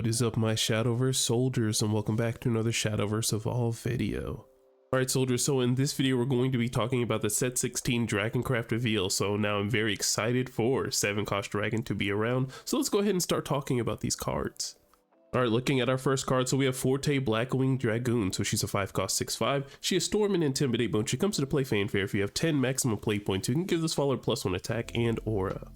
What is up, my Shadowverse soldiers, and welcome back to another Shadowverse Evolve video. Alright soldiers, so in this video we're going to be talking about the set 16 Dragoncraft reveal. So now I'm very excited for 7 cost dragon to be around, so let's go ahead and start talking about these cards. Alright, looking at our first card, so we have Forte Blackwing Dragoon. So she's a 5 cost 6/5. She has Storm and Intimidate, but when she comes to play fanfare, if you have 10 maximum play points, you can give this follower +1 attack and aura.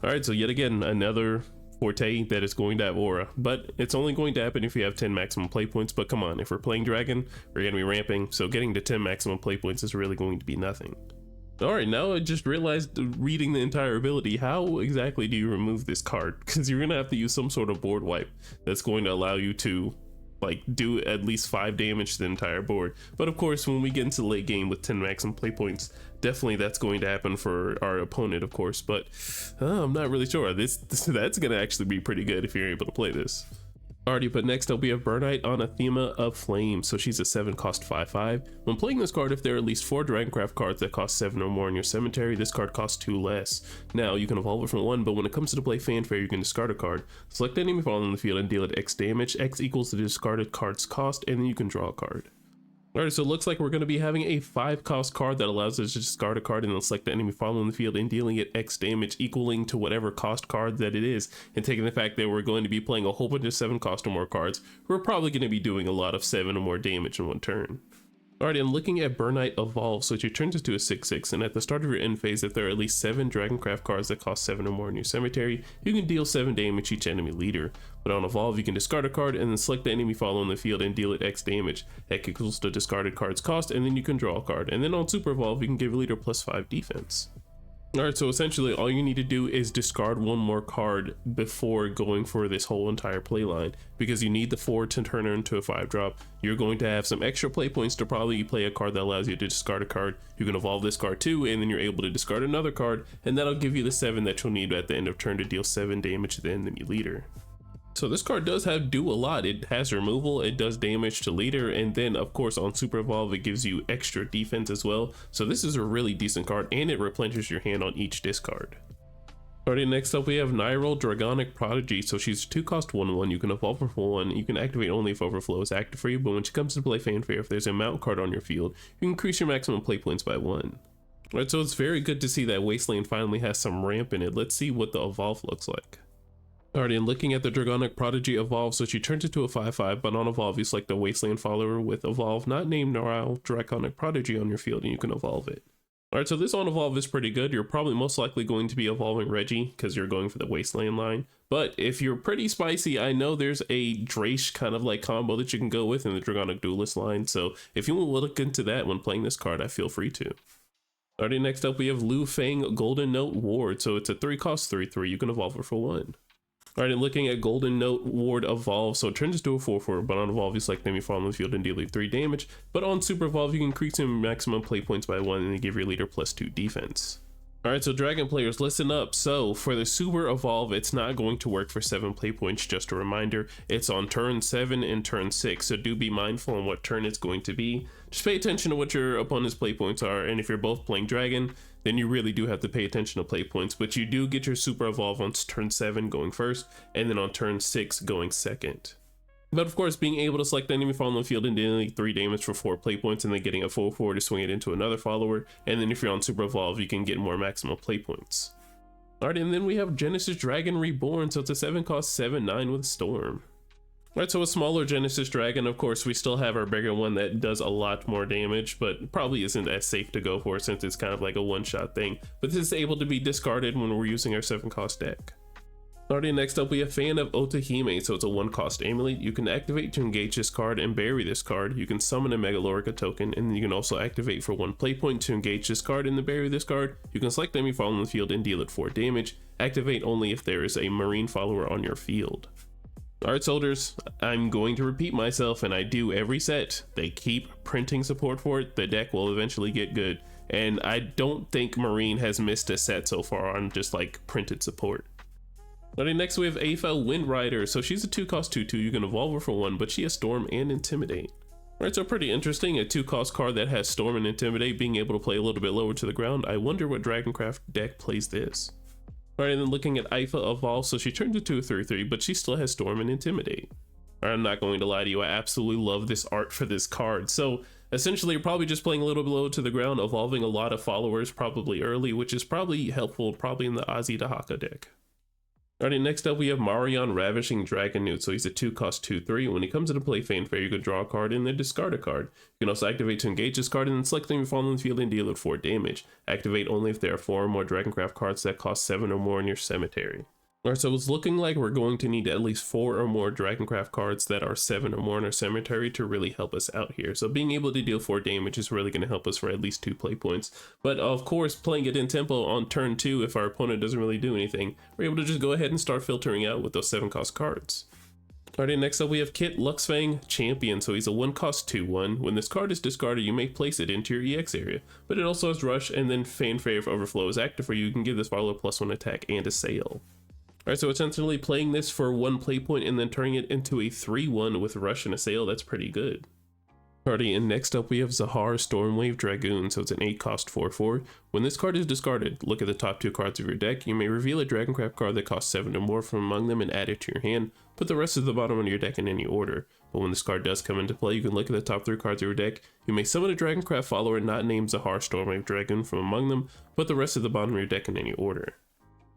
Alright, so yet again, another Forte that is going to have aura, but it's only going to happen if you have 10 maximum play points. But come on, if we're playing dragon, we're going to be ramping, so getting to 10 maximum play points is really going to be nothing. Alright, now I just realized, reading the entire ability, how exactly do you remove this card? Because you're going to have to use some sort of board wipe that's going to allow you to like do at least 5 damage to the entire board. But of course, when we get into late game with 10 maximum play points, definitely that's going to happen for our opponent, of course. But I'm not really sure. That's going to actually be pretty good if you're able to play this. Alrighty, but next up we have Bernite on Otheime of Flame. So she's a 7 cost 5/5. When playing this card, if there are at least 4 Dragoncraft cards that cost 7 or more in your cemetery, this card costs 2 less. Now you can evolve it from 1, but when it comes to play fanfare, you can discard a card, select enemy fallen in the field and deal it X damage. X equals the discarded card's cost, and then you can draw a card. Alright, so it looks like we're going to be having a 5 cost card that allows us to discard a card and then select the enemy following the field and dealing it X damage equaling to whatever cost card that it is. And taking the fact that we're going to be playing a whole bunch of 7 cost or more cards, we're probably going to be doing a lot of 7 or more damage in one turn. Alright, and looking at Bernite Evolve, so she turns into a 6/6, and at the start of your end phase, if there are at least 7 Dragoncraft cards that cost 7 or more in your cemetery, you can deal 7 damage each enemy leader. But on Evolve, you can discard a card and then select the enemy following the field and deal it X damage. X equals the discarded card's cost, and then you can draw a card. And then on Super Evolve, you can give your leader +5 defense. Alright, so essentially all you need to do is discard 1 more card before going for this whole entire playline, because you need the 4 to turn her into a 5-drop. You're going to have some extra play points to probably play a card that allows you to discard a card. You can evolve this card too, and then you're able to discard another card, and that'll give you the 7 that you'll need at the end of turn to deal 7 damage to the enemy leader. So this card does do a lot. It has removal, it does damage to leader, and then of course on Super Evolve it gives you extra defense as well. So this is a really decent card, and it replenishes your hand on each discard. Alright, next up we have Ael Draconic Prodigy. So she's 2 cost 1/1. You can evolve her for 1. You can activate only if Overflow is active for you, but when she comes to play fanfare, if there's a mount card on your field, you can increase your maximum play points by 1. Alright, so it's very good to see that Wasteland finally has some ramp in it. Let's see what the evolve looks like. Alright, and looking at the Draconic Prodigy Evolve, so she turns into a 5/5, but on Evolve you select a Wasteland follower with Evolve not named Ael Draconic Prodigy on your field, and you can evolve it. Alright, so this on Evolve is pretty good. You're probably most likely going to be evolving Reggie, because you're going for the Wasteland line. But if you're pretty spicy, I know there's a Drache kind of like combo that you can go with in the Draconic Duelist line, so if you want to look into that when playing this card, I feel free to. Alright, next up we have Luxfang Golden Note Ward. So it's a 3 cost 3/3. You can evolve her for 1. Alright, and looking at Golden Note Ward Evolve, so it turns into a 4/4, but on Evolve you select enemy fall on the field and deal 3 damage. But on Super Evolve you can increase your maximum play points by 1 and then give your leader +2 defense. Alright, so Dragon players, listen up. So for the Super Evolve, it's not going to work for 7 play points, just a reminder. It's on turn 7 and turn 6, so do be mindful on what turn it's going to be. Just pay attention to what your opponent's play points are, and if you're both playing Dragon, then you really do have to pay attention to play points. But you do get your Super Evolve on turn 7 going first, and then on turn 6 going second. But of course, being able to select the enemy follower on the field and dealing 3 damage for 4 play points, and then getting a 4/4 to swing it into another follower, and then if you're on Super Evolve, you can get more maximum play points. Alright, and then we have Genesis Dragon Reborn, so it's a 7 cost 7/9 with Storm. Alright, so a smaller Genesis Dragon. Of course, we still have our bigger one that does a lot more damage, but probably isn't as safe to go for since it's kind of like a one-shot thing. But this is able to be discarded when we're using our 7 cost deck. Alright, next up we have Fan of Otheime. So it's a 1 cost amulet. You can activate to engage this card and bury this card. You can summon a Megalorica token, and then you can also activate for 1 play point to engage this card and then bury this card. You can select enemy follower on the field and deal it 4 damage. Activate only if there is a Marine follower on your field. Alright soldiers, I'm going to repeat myself, and I do every set. They keep printing support for it. The deck will eventually get good, and I don't think Marine has missed a set so far on just like printed support. Alright, next we have Ael Wind Rider. So she's a 2 cost 2/2. You can evolve her for 1, but she has Storm and Intimidate. Alright, so pretty interesting. A 2 cost card that has Storm and Intimidate, being able to play a little bit lower to the ground. I wonder what Dragoncraft deck plays this. Alright, and then looking at Ifa Evolve, so she turns into a 3/3, but she still has Storm and Intimidate. I'm not going to lie to you, I absolutely love this art for this card. So essentially you're probably just playing a little below to the ground, evolving a lot of followers probably early, which is probably helpful probably in the Ozzy Dahaka deck. Alright, next up we have Marion Ravishing Dragon Newt. So he's a 2-cost 2/3. When he comes into play Fanfare, you can draw a card and then discard a card. You can also activate to engage this card and then select them fall in the field and deal it 4 damage. Activate only if there are 4 or more Dragoncraft cards that cost 7 or more in your cemetery. Alright, so it's looking like we're going to need at least 4 or more Dragoncraft cards that are 7 or more in our cemetery to really help us out here. So being able to deal 4 damage is really going to help us for at least 2 play points. But of course, playing it in tempo on turn 2, if our opponent doesn't really do anything, we're able to just go ahead and start filtering out with those 7-cost cards. Alright, next up we have Kit Luxfang Champion. So he's a 1-cost 2/1. When this card is discarded, you may place it into your EX area. But it also has Rush, and then Fanfare if Overflow is active for you, you can give this follower +1 attack and a Sail. Alright, so essentially playing this for 1 play point and then turning it into a 3/1 with Rush and a Sail, that's pretty good. Alrighty, and next up we have Zahar Stormwave Dragoon. So it's an 8-cost 4/4. When this card is discarded, look at the top 2 cards of your deck. You may reveal a Dragoncraft card that costs 7 or more from among them and add it to your hand. Put the rest at the bottom of your deck in any order. But when this card does come into play, you can look at the top 3 cards of your deck. You may summon a Dragoncraft follower not named Zahar Stormwave Dragoon from among them. Put the rest at the bottom of your deck in any order.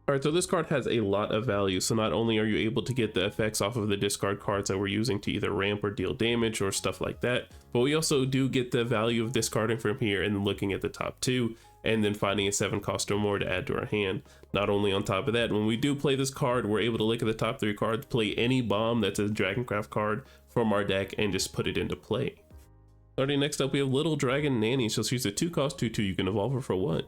Alright, so this card has a lot of value, so not only are you able to get the effects off of the discard cards that we're using to either ramp or deal damage or stuff like that, but we also do get the value of discarding from here and then looking at the top 2, and then finding a 7-cost or more to add to our hand. Not only on top of that, when we do play this card, we're able to look at the top 3 cards, play any bomb that's a Dragoncraft card from our deck, and just put it into play. Alright, next up we have Little Dragon Nanny. So she's a 2-cost 2/2, you can evolve her for 1.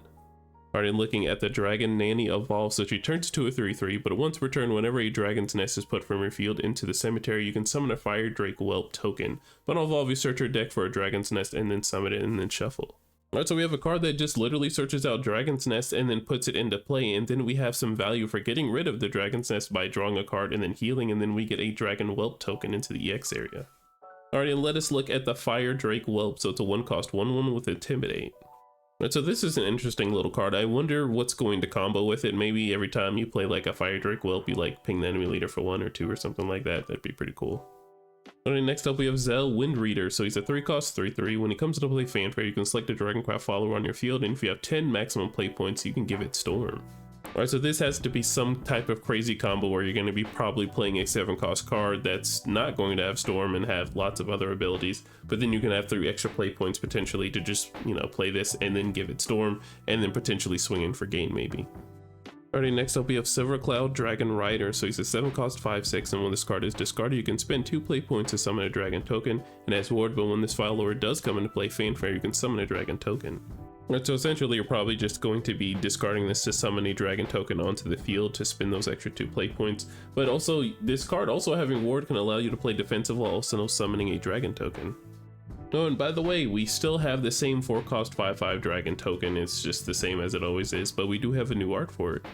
Alright, looking at the Dragon Nanny Evolve, so she turns to a 3/3, but once returned, whenever a Dragon's Nest is put from your field into the cemetery, you can summon a Fire Drake Whelp token. But on Evolve, you search your deck for a Dragon's Nest and then summon it and then shuffle. Alright, so we have a card that just literally searches out Dragon's Nest and then puts it into play, and then we have some value for getting rid of the Dragon's Nest by drawing a card and then healing, and then we get a Dragon Whelp token into the EX area. Alright, and let us look at the Fire Drake Whelp, so it's a 1-cost 1/1 with Intimidate. So this is an interesting little card. I wonder what's going to combo with it. Maybe every time you play like a Fire Drake Whelp, you like ping the enemy leader for 1 or 2 or something like that. That'd be pretty cool. Alright, next up we have Zel Windreader. So he's a 3-cost 3/3. When he comes into play Fanfare, you can select a Dragoncraft follower on your field, and if you have 10 maximum play points, you can give it Storm. Alright, so this has to be some type of crazy combo where you're going to be probably playing a 7-cost card that's not going to have Storm and have lots of other abilities, but then you can have 3 extra play points potentially to just, you know, play this and then give it Storm, and then potentially swing in for gain maybe. Alright, next up we have Silvercloud Dragon Rider. So he's a 7-cost 5/6, and when this card is discarded, you can spend 2 play points to summon a dragon token, and as ward, but when this follower does come into play Fanfare, you can summon a dragon token. Alright, so essentially you're probably just going to be discarding this to summon a dragon token onto the field to spend those extra 2 play points, but also this card also having ward can allow you to play defensive while also summoning a dragon token. Oh, and by the way, we still have the same 4-cost 5/5 dragon token. It's just the same as it always is, but we do have a new art for it.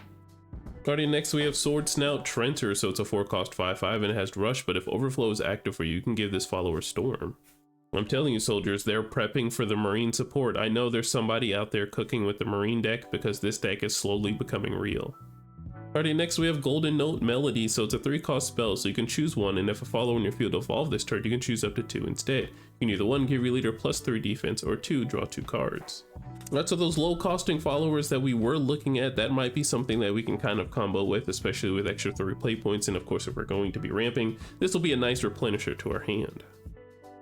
Alrighty, next we have Sword Snout Trener. So it's a 4-cost 5/5 and it has Rush, but if Overflow is active for you, you can give this follower Storm. I'm telling you, soldiers, they're prepping for the Marine support. I know there's somebody out there cooking with the Marine deck because this deck is slowly becoming real. Alrighty, next we have Golden Note Melody. So it's a 3-cost spell, so you can choose 1, and if a follower in your field evolve this turn, you can choose up to 2 instead. You can either 1, give your leader +3 defense, or 2, draw 2 cards. Alright, so those low costing followers that we were looking at, that might be something that we can kind of combo with, especially with extra 3 play points, and of course if we're going to be ramping, this will be a nice replenisher to our hand.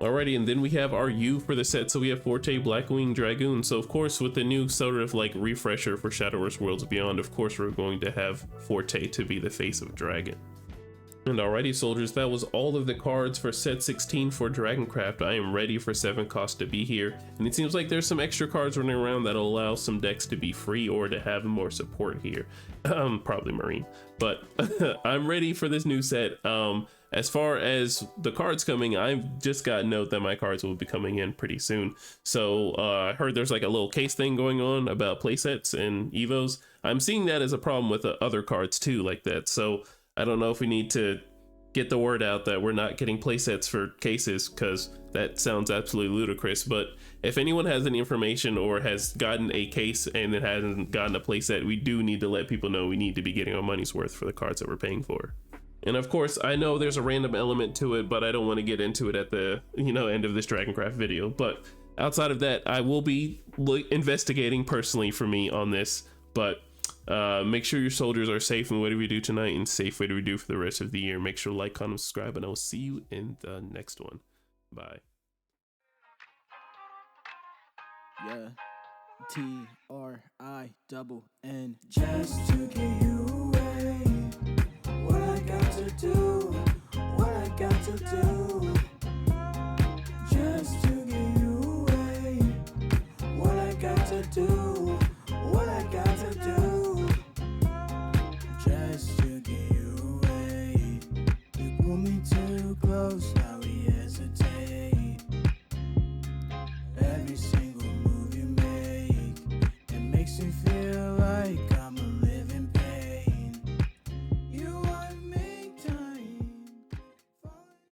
Alrighty, and then we have our U for the set, so we have Forte Blackwing Dragoon. So of course with the new sort of like refresher for Shadowverse Worlds Beyond, of course we're going to have Forte to be the face of Dragon. And alrighty, soldiers, that was all of the cards for set 16 for Dragoncraft. I am ready for 7-cost to be here, and it seems like there's some extra cards running around that'll allow some decks to be free or to have more support here. Probably Marine, but I'm ready for this new set. As far as the cards coming, I've just got note that my cards will be coming in pretty soon. So I heard there's like a little case thing going on about playsets and Evos. I'm seeing that as a problem with other cards too like that. So I don't know if we need to get the word out that we're not getting playsets for cases, because that sounds absolutely ludicrous. But if anyone has any information or has gotten a case and it hasn't gotten a playset, we do need to let people know we need to be getting our money's worth for the cards that we're paying for. And of course, I know there's a random element to it, but I don't want to get into it at the end of this Dragoncraft video. But outside of that, I will be investigating personally for me on this. But make sure your soldiers are safe in whatever you do tonight, and safe whatever you do for the rest of the year. Make sure to like, comment, subscribe, and I will see you in the next one. Bye. Yeah, TRINN. Just to get you away. What I got to do, what I got to do.